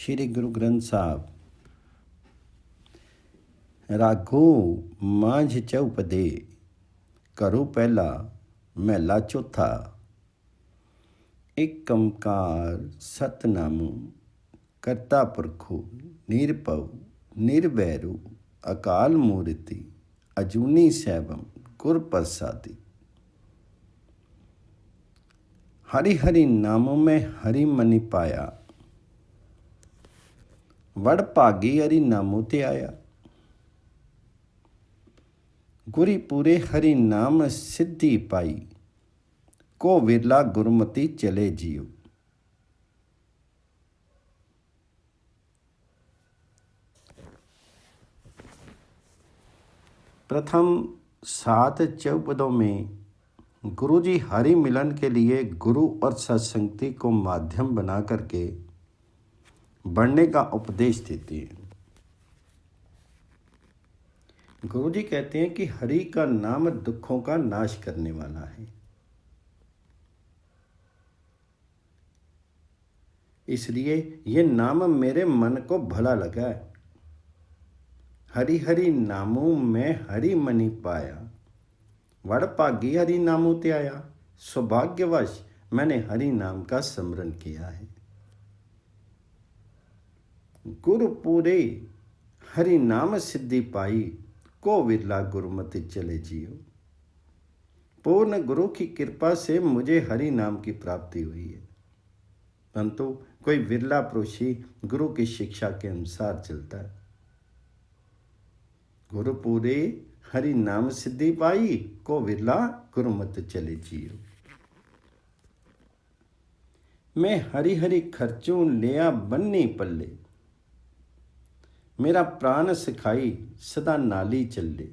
श्री गुरु ग्रंथ साहब राघो मांझ चौपदे करो पहला महला चौथा। एक ओंकार सतनामु करता पुरखो निरभउ निर्वैरु अकाल मूर्ति अजूनी सैभम गुर प्रसादी। हरि हरि नामों में हरि मनि पाया, वड़ भागी हरि नामों ते आया। गुरी पूरे हरि नाम सिद्धि पाई, को विरला गुरमति चले जियो। प्रथम 7 चौपदों में गुरु जी हरि मिलन के लिए गुरु और सत्संगति को माध्यम बना करके बढ़ने का उपदेश देते हैं। गुरु जी कहते हैं कि हरि का नाम दुखों का नाश करने वाला है, इसलिए ये नाम मेरे मन को भला लगा है। हरि हरि नामों में हरि मनि पाया, वड़ भागी हरि नामों ते आया। सौभाग्यवश मैंने हरि नाम का स्मरण किया है। गुरु पूरे हरि नाम सिद्धि पाई, को विरला गुरुमति चले जियो। पूर्ण गुरु की कृपा से मुझे हरि नाम की प्राप्ति हुई है, परंतु कोई विरला पुरुष ही गुरु की शिक्षा के अनुसार चलता है। गुरु पूरे हरि नाम सिद्धि पाई, को विरला गुरुमति चले जियो। मैं हरि हरि खर्चों लिया बन्नी पल्ले, मेरा प्राण सिखाई सदा नाली चले।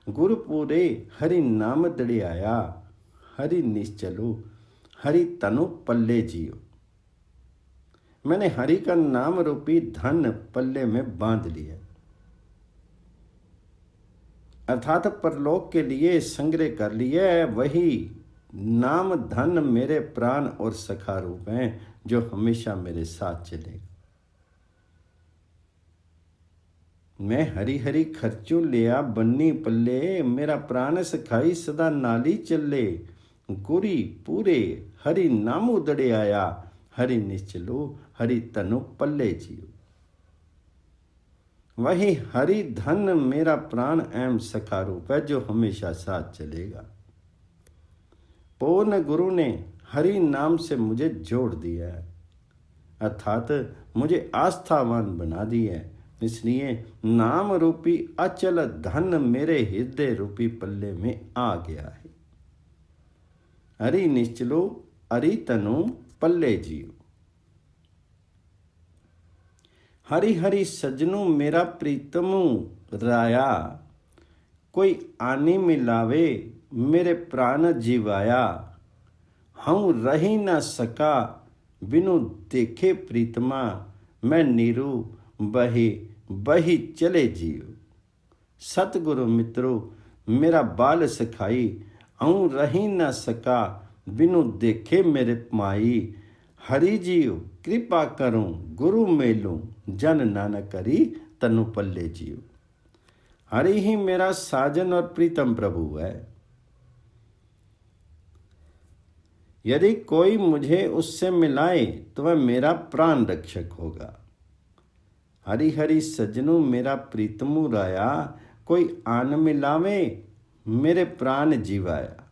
गुरु पूरे हरि नाम दड़े आया, हरि निश्चलो हरि तनु पल्ले जियो। मैंने हरि का नाम रूपी धन पल्ले में बांध लिया, अर्थात परलोक के लिए संग्रह कर लिया। वही नाम धन मेरे प्राण और सखा रूप हैं, जो हमेशा मेरे साथ चलेगा। मैं हरि हरि खर्चों लिया बन्नी पल्ले, मेरा प्राण सखाई सदा नाली चले। गुरी पूरे हरि नामु दड़े आया, हरि निश्चलो हरि तनु पल्ले जियो। वही हरि धन मेरा प्राण एवं सखा रूप है, जो हमेशा साथ चलेगा। पूर्ण गुरु ने हरि नाम से मुझे जोड़ दिया है, अर्थात मुझे आस्थावान बना दिया है। इसलिए नाम रूपी अचल धन मेरे हृदय रूपी पल्ले में आ गया है। हरि निश्चलो हरि तनु पल्ले जियो। हरि हरि सजनों मेरा प्रीतमु राया, कोई आनी मिलावे मेरे प्राण जीवाया। हूँ रही न सका बिनु देखे प्रीतमा, मैं नीरू बही बही चले जियो। सतगुरु मित्रो मेरा बाल सखाई, हूँ रही न सका बिनु देखे मेरे माई। हरि जियो कृपा करूं गुरु मेलूं, जन नानक करी तनु पल्ले जियो। हरि ही मेरा साजन और प्रीतम प्रभु है। यदि कोई मुझे उससे मिलाए तो वह मेरा प्राण रक्षक होगा। हरि हरि सजनों मेरा प्रीतमु राया, कोई आन मिलावे मेरे प्राण जीवाया।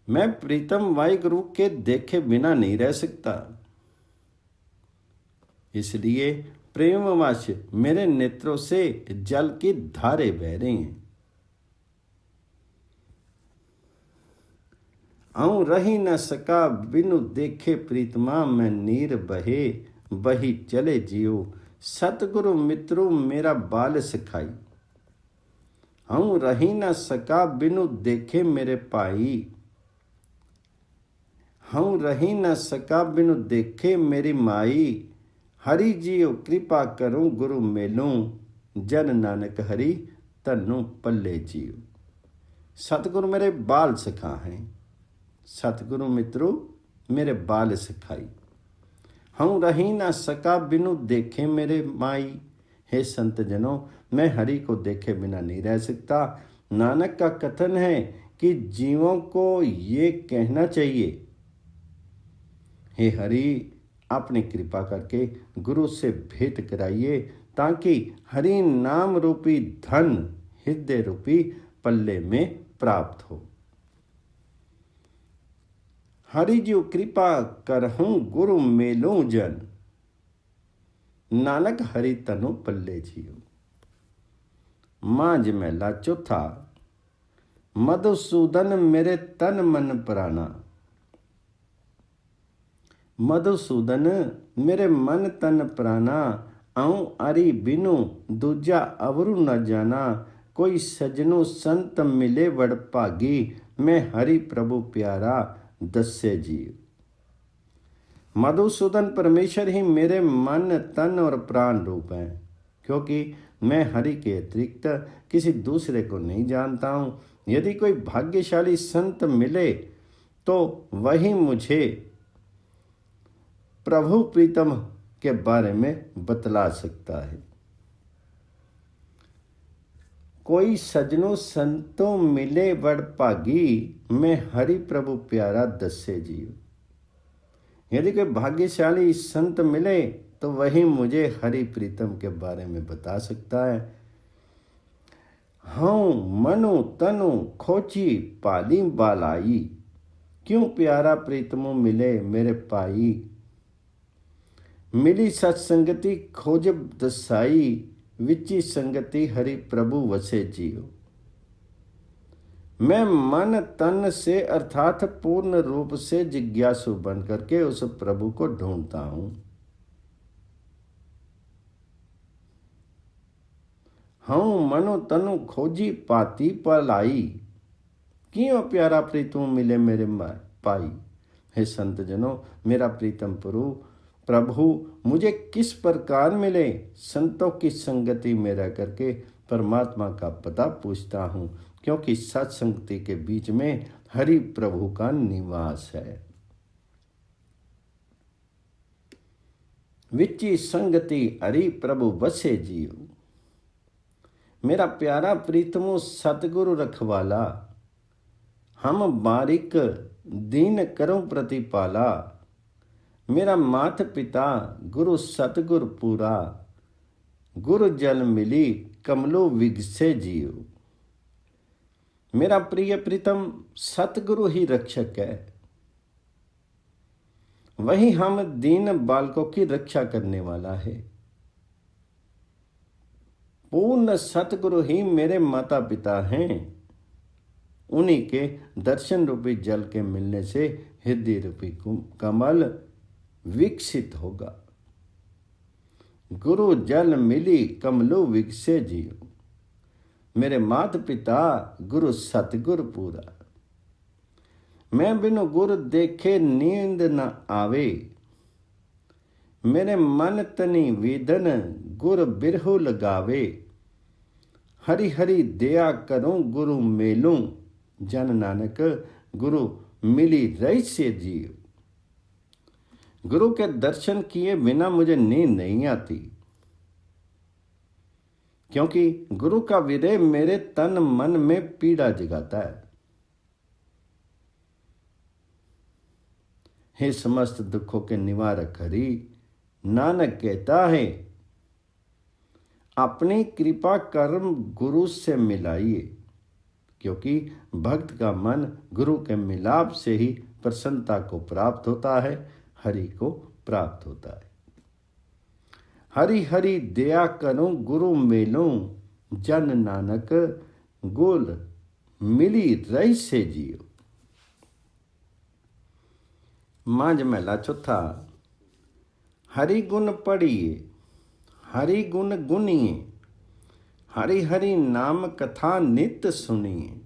मैं प्रीतम वाहिगुरु के देखे बिना नहीं रह सकता, इसलिए प्रेमवश मेरे नेत्रों से जल की धारे बह रही हैं। आऊं रही न सका बिनु देखे प्रीतमा, मैं नीर बहे बही चले जियो। सतगुरु मित्रों मेरा बाल सिखाई, हूँ रही न सका बिनु देखे मेरे पाई। हूँ रही न सका बिनु देखे मेरी माई। हरि जियो कृपा करूं गुरु मेलूं, जन नानक हरि तनु पल्ले जियो। सतगुरु मेरे बाल सिखा हैं, सतगुरु मित्रों मेरे बाल सिखाई। हूँ रही ना सका बिनु देखे मेरे माई। हे संत जनों, मैं हरि को देखे बिना नहीं रह सकता। नानक का कथन है कि जीवों को ये कहना चाहिए, हे हरि, अपनी कृपा करके गुरु से भेंट कराइए, ताकि हरि नाम रूपी धन हृदय रूपी पल्ले में प्राप्त हो। हरि जो कृपा करहूं गुरु मेलूं जन, नानक हरि तनु पल्ले जियो। मांझ महला चौथा। मधुसूदन मेरे तन मन प्राणा। मधुसूदन मेरे मन तन प्राणा, आऊं अरि बिनु दूजा अवरु न जाना। कोई सजनु संत मिले वड भागी, मैं हरि प्रभु प्यारा दस्से जीव। मधुसूदन परमेश्वर ही मेरे मन तन और प्राण रूप हैं, क्योंकि मैं हरि के अतिरिक्त किसी दूसरे को नहीं जानता हूँ। यदि कोई भाग्यशाली संत मिले तो वही मुझे प्रभु प्रीतम के बारे में बतला सकता है। कोई सजनों संतों मिले बड़ भागी, मैं हरि प्रभु प्यारा दस्से जीव। यदि कोई भाग्यशाली संत मिले तो वही मुझे हरि प्रीतम के बारे में बता सकता है। हूँ मनु तनु खोची पाली बालाई, क्यों प्यारा प्रीतमो मिले मेरे पाई। मिली सत्संगति खोजब दसाई, विची संगति हरि प्रभु वसे जियो। मैं मन तन से अर्थात पूर्ण रूप से जिज्ञासु बन करके उस प्रभु को ढूंढता हूं। हूँ मनो तनु खोजी पाती पलाई, क्यों प्यारा प्रीतम मिले मेरे पाई। हे संत जनों, मेरा प्रीतम प्रभु मुझे किस प्रकार मिले। संतों की संगति में रह करके परमात्मा का पता पूछता हूँ, क्योंकि सत्संगति के बीच में हरि प्रभु का निवास है। विची संगति हरि प्रभु बसे जीव। मेरा प्यारा प्रीतमो सतगुरु रखवाला, हम बारिक दीन करो प्रतिपाला। मेरा मात पिता गुरु सतगुर पूरा, गुरु जल मिली कमलो विगसे जीव। मेरा प्रिय प्रीतम सतगुरु ही रक्षक है, वही हम दीन बालकों की रक्षा करने वाला है। पूर्ण सतगुरु ही मेरे माता पिता हैं, उन्हीं के दर्शन रूपी जल के मिलने से हृदय रूपी कमल विकसित होगा। गुरु जल मिली कमलो विकसे जीव। मेरे माता पिता गुरु सतगुर पूरा। मैं बिनु गुरु देखे नींद न आवे, मेरे मन तनी वेदन गुर बिरहु लगावे। हरि हरि दया करूं गुरु मेलूं, जन नानक गुरु मिली रही से जीव। गुरु के दर्शन किए बिना मुझे नींद नहीं आती, क्योंकि गुरु का विरह मेरे तन मन में पीड़ा जगाता है। हे समस्त दुखों के निवारक हरि, नानक कहता है, अपनी कृपा कर्म गुरु से मिलाइए, क्योंकि भक्त का मन गुरु के मिलाप से ही प्रसन्नता को प्राप्त होता है, हरि को प्राप्त होता है। हरि हरि दया करो गुरु मेलो, जन नानक गोल मिली रही से जियो। मांझ महला चौथा। हरि गुण पढ़िए, हरि गुण गुनिए, हरि हरि नाम कथा नित सुनिए।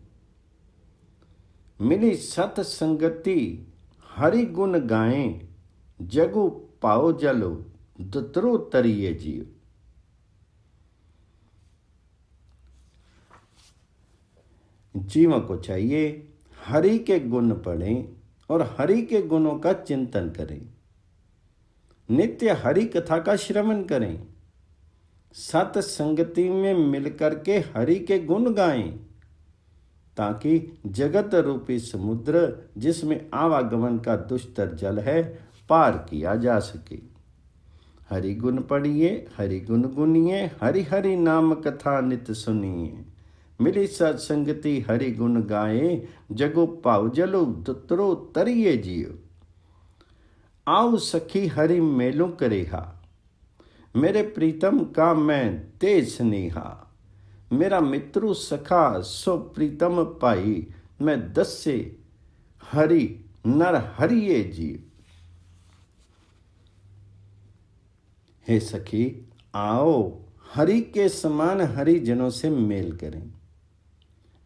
मिली सत संगति हरि गुण गाएं, जगु पाओ जलो दुतरो तरिए जीव। जीवों को चाहिए हरि के गुण पढ़ें और हरि के गुणों का चिंतन करें। नित्य हरि कथा का श्रवण करें, सत संगति में मिलकर के हरि के गुण गाएं, ताकि जगत रूपी समुद्र जिसमें आवागमन का दुष्टर जल है पार किया जा सके। हरि गुण पढ़िए, हरि गुण गुनिए, हरि हरि नाम कथा नित सुनिए। मिली सत्संगति हरि गुण गाए, जगो पाव जलो तुतरो तरिए जियो। आओ सखी हरि मेलू करेहा, मेरे प्रीतम का मैं तेज स्नेहा। मेरा मित्रु सखा सो प्रीतम पाई, मैं दस्से हरि नर हरिये जीव। हे सखी, आओ हरि के समान हरिजनों से मेल करें।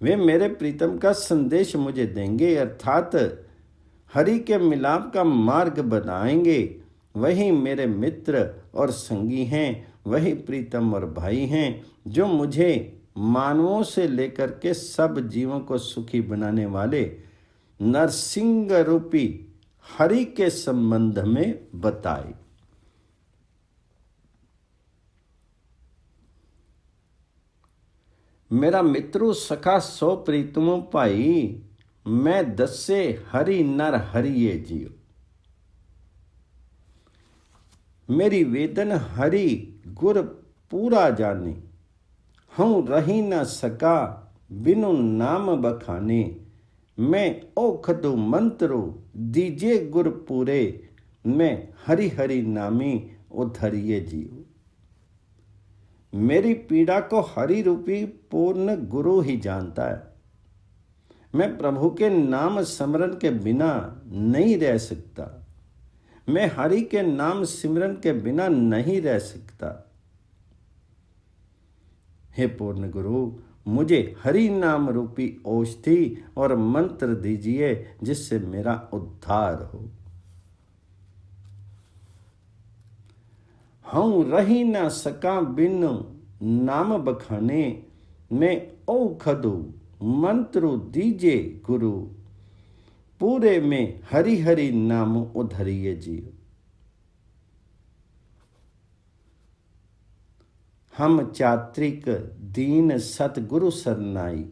वे मेरे प्रीतम का संदेश मुझे देंगे, अर्थात हरि के मिलाप का मार्ग बनाएंगे। वही मेरे मित्र और संगी हैं, वही प्रीतम और भाई हैं, जो मुझे मानवों से लेकर के सब जीवों को सुखी बनाने वाले नरसिंह रूपी हरि के संबंध में बताए। मेरा मित्रु सखा सो प्रीतमों पाई, मैं दस्से हरि नर हरिये जियो। मेरी वेदन हरि गुर पूरा जाने, हूँ रही न सका बिनु नाम बखाने। मैं ओखदु मंत्रो दीजे गुर पूरे, मैं हरि हरि नामी उधरिये जियो। मेरी पीड़ा को हरि रूपी पूर्ण गुरु ही जानता है। मैं प्रभु के नाम स्मरण के बिना नहीं रह सकता। मैं हरि के नाम सिमरन के बिना नहीं रह सकता। हे पूर्ण गुरु, मुझे हरि नाम रूपी औषधि और मंत्र दीजिए, जिससे मेरा उद्धार हो। हूँ रही ना सका बिनु नाम बखाने, मैं औखदु मंत्रु दीजे गुरु, पूरे में हरि हरि नाम उधरिये जियो। हम चात्रिक दीन सतगुरु सरनाई,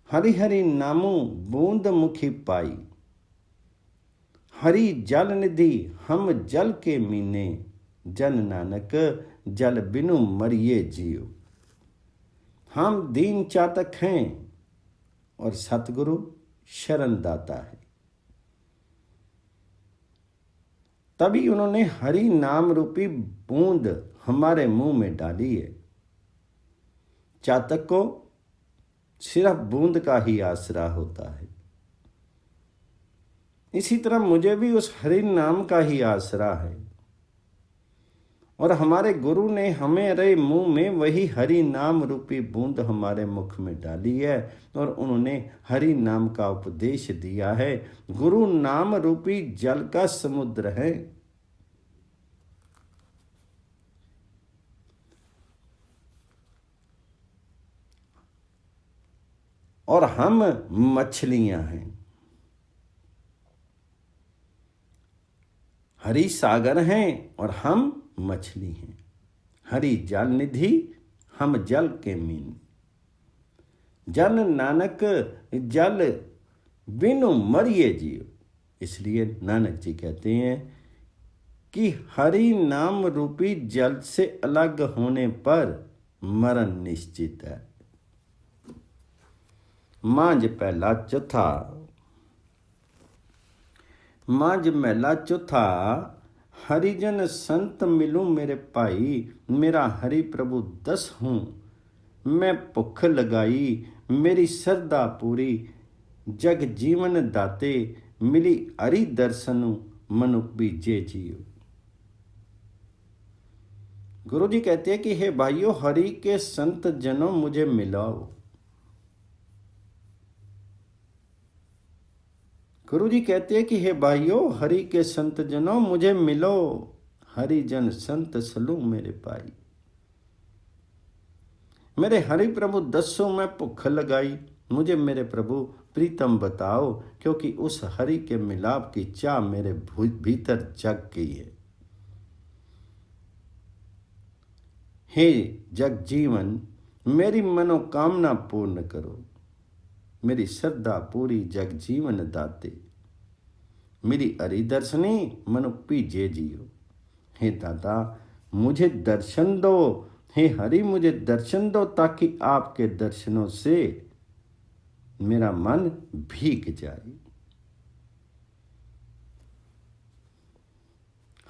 हरि हरि नामो बूंद मुखी पाई। हरि जल निधि हम जल के मीने, जन नानक जल बिनु मरिए जियो। हम दीन चातक हैं और सतगुरु शरण दाता है। तभी उन्होंने हरि नाम रूपी बूंद हमारे मुंह में डाली है। चातक को सिर्फ बूंद का ही आसरा होता है। इसी तरह मुझे भी उस हरि नाम का ही आसरा है, और हमारे गुरु ने हमारे मुंह में वही हरि नाम रूपी बूंद हमारे मुख में डाली है, और उन्होंने हरि नाम का उपदेश दिया है। गुरु नाम रूपी जल का समुद्र है, और हम मछलियां हैं। हरि सागर हैं और हम मछली हैं। हरि जल निधि हम जल के मीन, जन नानक जल बिनु मरिए जियो। इसलिए नानक जी कहते हैं कि हरि नाम रूपी जल से अलग होने पर मरण निश्चित है। मांझ पहला चौथा। मांझ महला चौथा। हरिजन संत मिलूं मेरे भाई, मेरा हरि प्रभु दस हूँ। मैं भुख लगाई मेरी श्रद्धा पूरी, जग जीवन दाते मिली हरि दर्शनु मनु बीजे जियो। गुरु जी कहते हैं कि हे भाइयों, हरि के संत जनों मुझे मिलाओ। गुरु जी कहते हैं कि हे भाइयों, हरि के संत जनों मुझे मिलो। हरि जन संत सलू मेरे भाई। मेरे हरि प्रभु दसों में भुख लगाई, मुझे मेरे प्रभु प्रीतम बताओ, क्योंकि उस हरि के मिलाप की चाह मेरे भीतर जग गई है। हे जग जीवन मेरी मनोकामना पूर्ण करो। मेरी श्रद्धा पूरी जग जीवन दाते। मेरी हरि दर्शनी मनु पीजे जियो। हे दादा मुझे दर्शन दो, हे हरि मुझे दर्शन दो, ताकि आपके दर्शनों से मेरा मन भीग जाए।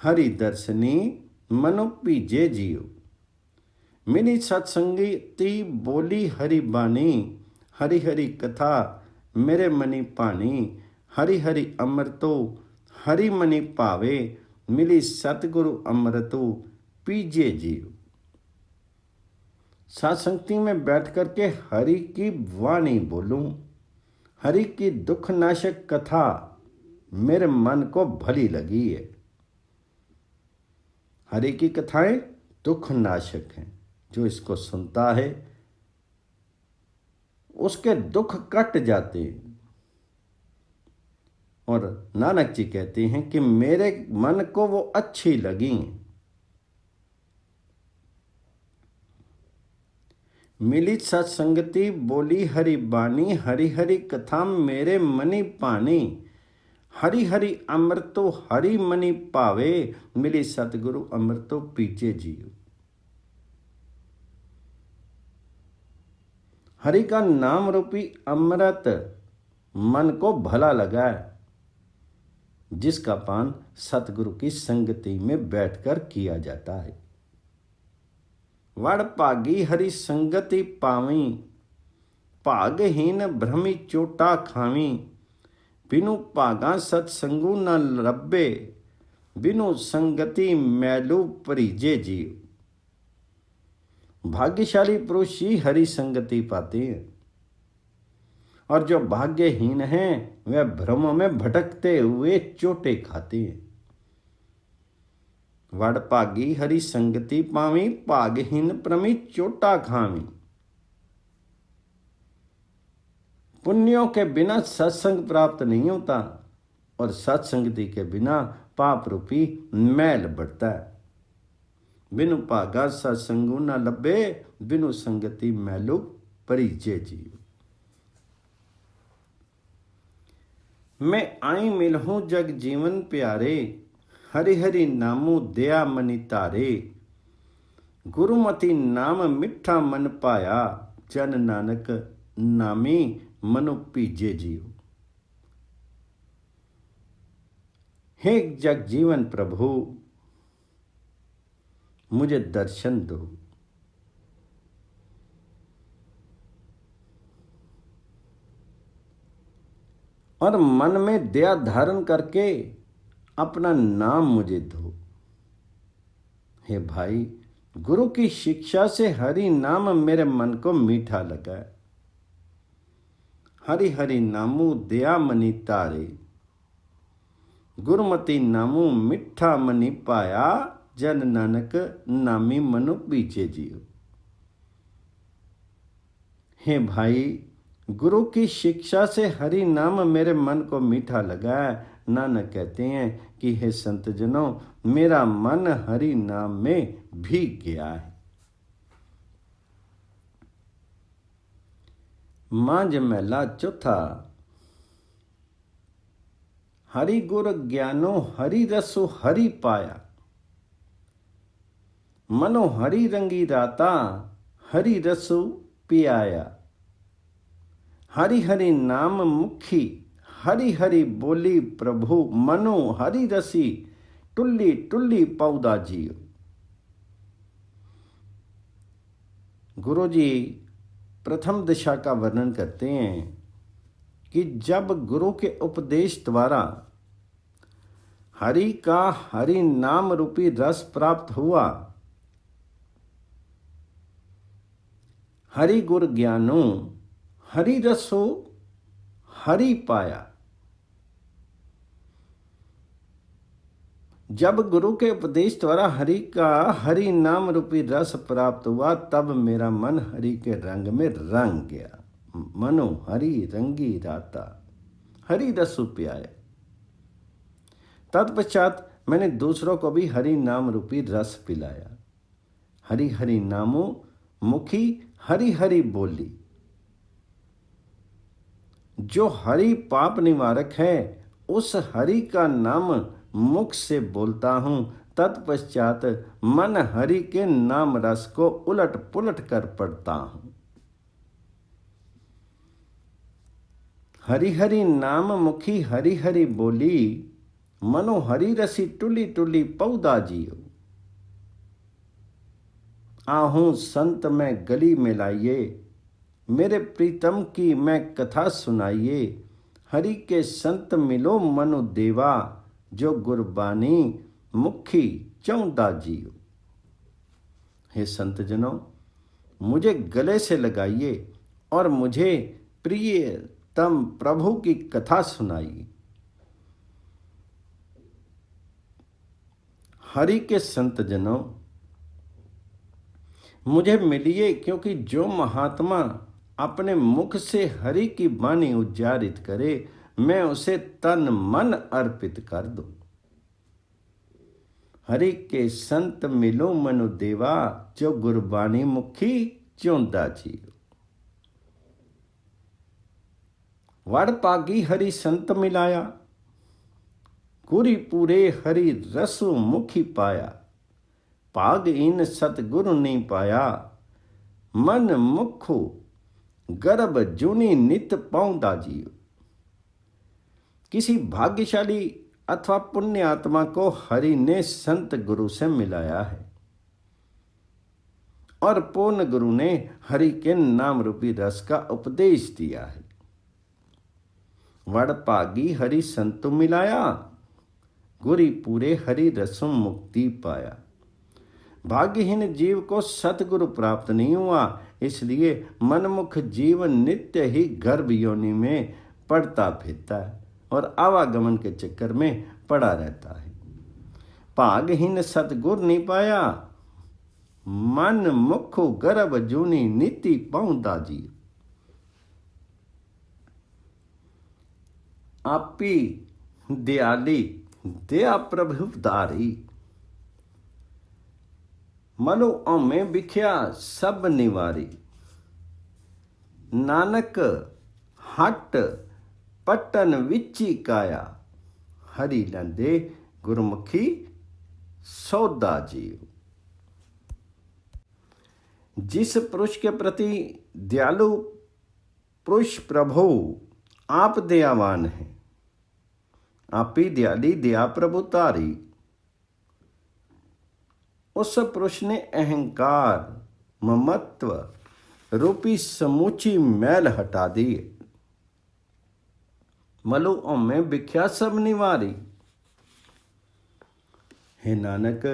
हरि दर्शनी मनु पीजे जियो। मेरी सत्संगति बोली हरि बानी। हरि हरि कथा मेरे मनि पानी। हरि हरि अमृतो हरि मनि पावे। मिली सतगुरु अमृतो पीजे जियो। सत्संगति में बैठ करके हरि की वाणी बोलूं। हरि की दुख नाशक कथा मेरे मन को भली लगी है। हरि की कथाएं दुख नाशक हैं। जो इसको सुनता है उसके दुख कट जाते हैं। और नानक जी कहते हैं कि मेरे मन को वो अच्छी लगी। मिली सत्संगति बोली हरि बानी। हरि हरि कथा मेरे मनि पानी। हरि हरि अमृतो हरि मनि पावे। मिली सतगुरु अमृतो पीछे जियो। हरि का नाम रूपी अमृत मन को भला लगा है, जिसका पान सतगुरु की संगति में बैठकर किया जाता है। वड़ भागी हरि संगति पावी। भागहीन भ्रमी चोटा खावी। बिनु भागा सत्संगु न लब्बे। बिनु संगति मैलू परिजे जीव। भाग्यशाली पुरुष ही हरि संगति पाते हैं, और जो भाग्यहीन हैं वह भ्रम में भटकते हुए चोटे खाते हैं। वड़ भागी हरि संगति पावी। भागहीन प्रमी चोटा खावी। पुण्यों के बिना सत्संग प्राप्त नहीं होता, और सत्संगति के बिना पाप रूपी मैल बढ़ता है। बिनु भागा सत्संगु न लब्बे। बिनु संगति मैलु परिजे जीव। मैं आई मिलहूँ जग जीवन प्यारे। हरि हरि नामु दया मनि तारे। गुरुमति नाम मिठा मन पाया। जन नानक नामी मनु पीजे जीव। हे जग जीवन प्रभु मुझे दर्शन दो। और मन में दया धारण करके अपना नाम मुझे दो। हे भाई गुरु की शिक्षा से हरि नाम मेरे मन को मीठा लगा। हरि हरि नामु दया मनि तारे। गुरुमति नामु मिठा मनि पाया। जन नानक नामी मनु पीछे जियो। हे भाई गुरु की शिक्षा से हरि नाम मेरे मन को मीठा लगा है। नानक कहते हैं कि हे संत जनों मेरा मन हरि नाम में भीग गया है। मांझ महला चौथा। हरि गुर ज्ञानो हरि रसो हरि पाया। मनो हरि रंगी राता। हरि रसो पियाया। हरि हरि नाम मुखी। हरि हरि बोली प्रभु। मनो हरि रसी टुल्ली टुल्ली पौधा जियो। गुरु जी प्रथम दिशा का वर्णन करते हैं कि जब गुरु के उपदेश द्वारा हरि का हरि नाम रूपी रस प्राप्त हुआ। हरि गुर ज्ञानो हरि रसो हरि पाया। जब गुरु के उपदेश द्वारा हरि का हरि नाम रूपी रस प्राप्त हुआ, तब मेरा मन हरि के रंग में रंग गया। मनो हरि रंगी राता। हरि रसु प्याया। तत्पश्चात मैंने दूसरों को भी हरि नाम रूपी रस पिलाया। हरि हरि नामो मुखी हरि हरि बोली। जो हरि पाप निवारक है, उस हरि का नाम मुख से बोलता हूँ, तत्पश्चात मन हरि के नाम रस को उलट पुलट कर पढ़ता हूँ। हरि हरि नाम मुखी हरि हरि बोली, मनो हरि रसी टुली टुली पौधा जियो। आहूं संत में गली में लाइए, मेरे प्रीतम की मैं कथा सुनाइए। हरि के संत मिलो मनु देवा, जो गुरबानी मुखी चौंदा जियो। हे संत जनों, मुझे गले से लगाइए और मुझे प्रियतम प्रभु की कथा सुनाइए। हरि के संत जनों, मुझे मिलिए, क्योंकि जो महात्मा अपने मुख से हरि की वाणी उच्चारित करे, मैं उसे तन मन अर्पित कर दूं। हरि के संत मिलो मनु देवा, जो गुरबानी मुखी चौंदा जियो। वड़ पागी हरि संत मिलाया, गुरी पूरे हरि रसु मुखी पाया। भाग इन सतगुरु नहीं पाया, मन मुखो गर्भ जूनी नित पाउंदा जियो। किसी भाग्यशाली अथवा पुण्य आत्मा को हरि ने संत गुरु से मिलाया है और पूर्ण गुरु ने हरि के नाम रूपी रस का उपदेश दिया है। वड़ पागी हरि संतु मिलाया, गुरी पूरे हरि रसों मुक्ति पाया। भाग्यहीन जीव को सतगुरु प्राप्त नहीं हुआ, इसलिए मनमुख जीव नित्य ही गर्भ योनि में पड़ता फिरता है और आवागमन के चक्कर में पड़ा रहता है। भाग्यहीन सतगुर नहीं पाया, मन मुखो गर्भ जूनी नीति पाउंदा जीव। आपी दयाली दया प्रभु धारी, मनो ओमे बिख्या सब निवारी। नानक हट पटन विची काया, हरि लंदे गुरमुखी सौदा जीव। जिस पुरुष के प्रति दयालु पुरुष प्रभु आप दयावान हैं, आपी दयाली दया प्रभु तारी, उस पुरुष ने अहंकार ममत्व रूपी समूची मैल हटा दी। मलो ओमे बिख्या सब निवारी। हे नानक,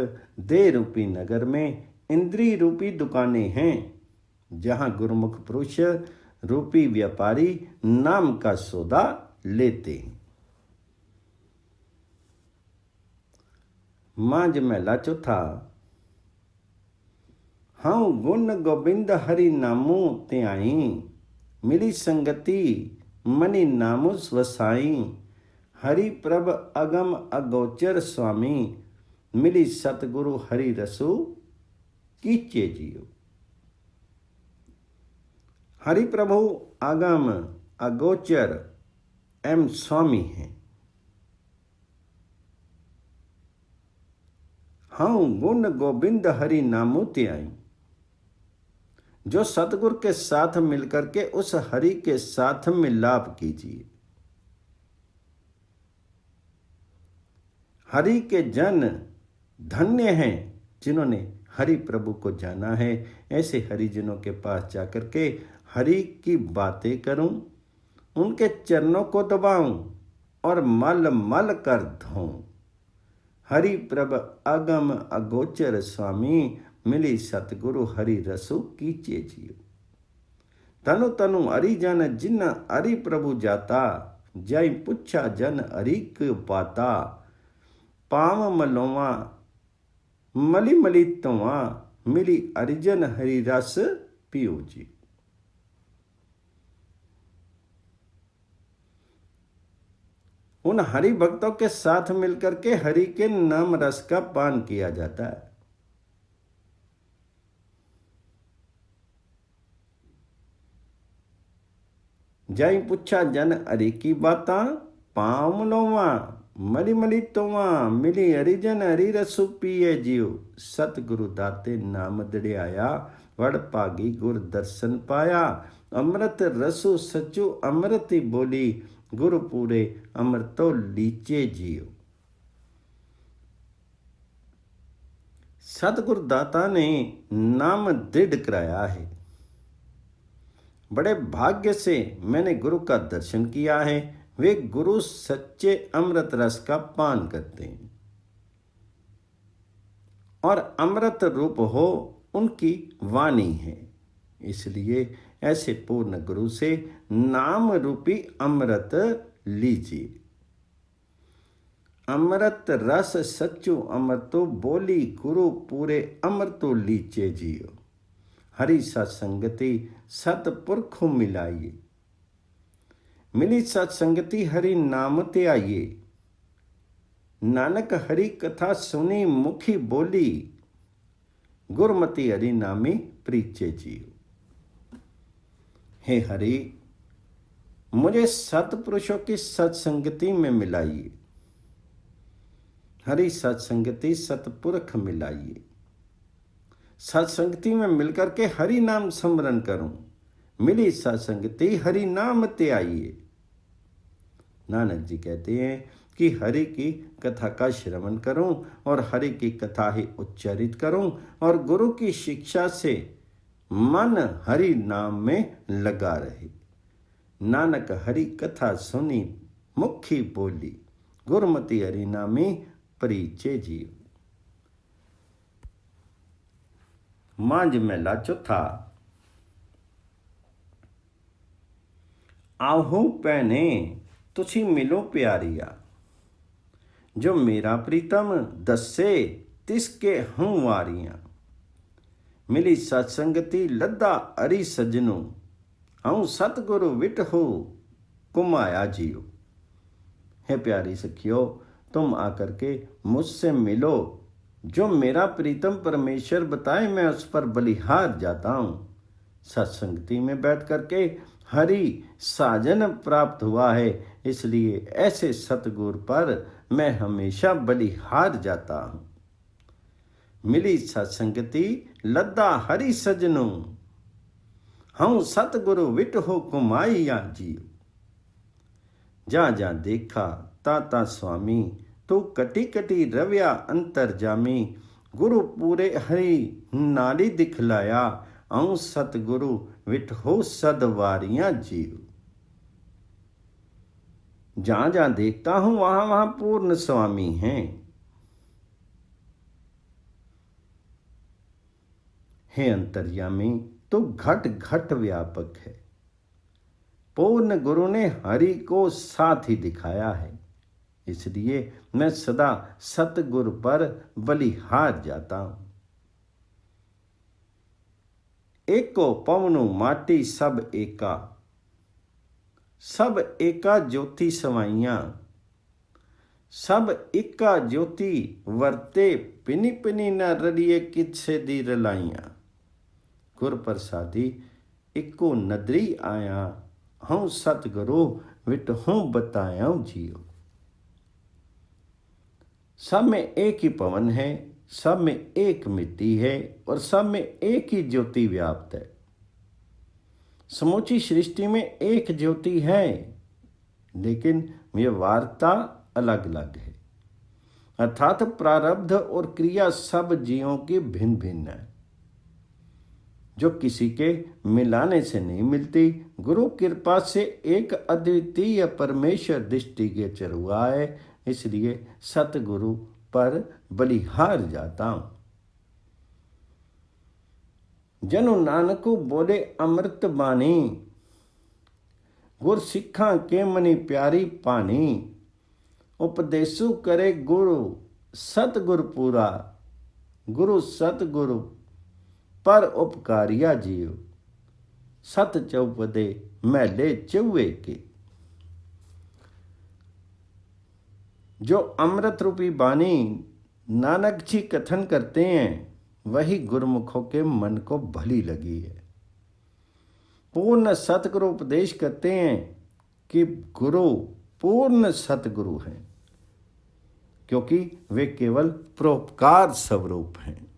देह रूपी नगर में इंद्रिय रूपी दुकानें हैं, जहां गुरुमुख पुरुष रूपी व्यापारी नाम का सौदा लेते हैं। मांझ महला चौथा। हाँ गुण गोबिंद हरि नामो त्याई, मिली संगति मनि नामो स्वसाई। हरि प्रभ अगम अगोचर स्वामी, मिली सतगुरु हरि रसु कीचे जियो। हरि प्रभु अगम अगोचर एवं स्वामी हैं। हाँ गुण गोबिंद हरि नामो त्याई, जो सतगुरु के साथ मिलकर के उस हरि के साथ मिलाप कीजिए। हरि के जन धन्य हैं जिन्होंने हरि प्रभु को जाना है। ऐसे हरिजनों के पास जाकर के हरि की बातें करूं, उनके चरणों को दबाऊं और मल मल कर धोऊं। हरि प्रभ अगम अगोचर स्वामी, मिली सतगुरु हरि रसु कीचे जियो। तनु तनु हरि जन जिन हरि प्रभु जाता, जय पुछा जन हरि को पाता। पाव मलोवा मली मली तोवा, मिली हरिजन हरि रस पियो जी। उन हरि भक्तों के साथ मिलकर के हरि के नाम रस का पान किया जाता है। जाई पूछा जन हरि की बातां, पाँव लोवा मली मली तोवा, मिली हरिजन हरि रसु पिए जियो। सतगुरु दाते नाम दड़ियाया, वड़ भागी गुर दर्शन पाया। अमृत रसु सचु अमृति बोली, गुरु पूरे अमृतो लीचे जियो। सतगुरु दाता ने नाम दृढ़ कराया है। बड़े भाग्य से मैंने गुरु का दर्शन किया है। वे गुरु सच्चे अमृत रस का पान करते हैं और अमृत रूप हो उनकी वाणी है। इसलिए ऐसे पूर्ण गुरु से नाम रूपी अमृत लीजिए। अमृत रस सच्चो अमृतो बोली, गुरु पूरे अमृतो लीचे जियो। हरि सत्संगति सतपुरखों मिलाइए, मिली सत्संगति हरि नाम ते आइए। नानक हरि कथा सुनी मुखी बोली, गुरमति हरि नामी प्रीचे जियो। हे हरि, मुझे सतपुरुषों की सत्संगति में मिलाइए। हरि सत्संगति सतपुरख मिलाइए। सत्संगति में मिलकर के हरि नाम स्मरण करूं। मिली सत्संगति हरि नाम ते आइए। नानक जी कहते हैं कि हरि की कथा का श्रवण करूं और हरि की कथा ही उच्चारित करूं और गुरु की शिक्षा से मन हरि नाम में लगा रहे। नानक हरि कथा सुनी मुखी बोली, गुरमति हरि नामी परिचय जियो। मांझ मेला चौथा। आहू पैने तुसी मिलो प्यारिया, जो मेरा प्रीतम दसे तिसके हूँ वारियां। मिली सत्संगति लद्दा अरि सजनू, हूँ सतगुरु विट हो कुमाया जियो। हे प्यारी सखियो, तुम आकर के मुझसे मिलो। जो मेरा प्रीतम परमेश्वर बताए मैं उस पर बलिहार जाता हूँ। सत्संगति में बैठ करके हरि साजन प्राप्त हुआ है, इसलिए ऐसे सतगुरु पर मैं हमेशा बलिहार जाता हूँ। मिली सत्संगति लद्दा हरि सजनू, हूँ सतगुरु विट हो कुमाइया जियो। जहाँ जहाँ देखा ताता स्वामी, तो कटी कटी रव्या अंतर जामी। गुरु पूरे हरि नाली दिखलाया, आऊं सतगुरु विट हो सदवारियां जियो। जहां जहां देखता हूं वहां वहां पूर्ण स्वामी हैं। हे अंतर्यामी, तो घट घट व्यापक है। पूर्ण गुरु ने हरि को साथ ही दिखाया है, इसलिए मैं सदा सतगुरु पर बलिहार जाता हूं। एको पवनु माटी सब एका, सब एका ज्योति समाइया। सब एका ज्योति वरते, पिनी पिनी न रलिए किसे दी रलाइया। गुर प्रसादी इको नदरी आया, हूँ सतगुरु विट हूँ बताया जियो। सब में एक ही पवन है, सब में एक मिट्टी है और सब में एक ही ज्योति व्याप्त है। समूची सृष्टि में एक ज्योति है, लेकिन ये वार्ता अलग अलग है। अर्थात प्रारब्ध और क्रिया सब जीवों की भिन्न भिन्न है, जो किसी के मिलाने से नहीं मिलती। गुरु कृपा से एक अद्वितीय परमेश्वर दृष्टिगोचर हुआ है, इसलिए सतगुरु पर बलिहार जाता हूं। जनु नानको बोले अमृत बानी, गुर सिखा के मनी प्यारी पानी। उपदेसु करे गुरु सतगुरु पूरा, गुरु सतगुरु पर उपकारिया जियो। सत चौपदे महले चौवे के। जो अमृत रूपी बानी नानक जी कथन करते हैं, वही गुरुमुखों के मन को भली लगी है। पूर्ण सतगुरु उपदेश करते हैं कि गुरु पूर्ण सतगुरु हैं, क्योंकि वे केवल परोपकार स्वरूप हैं।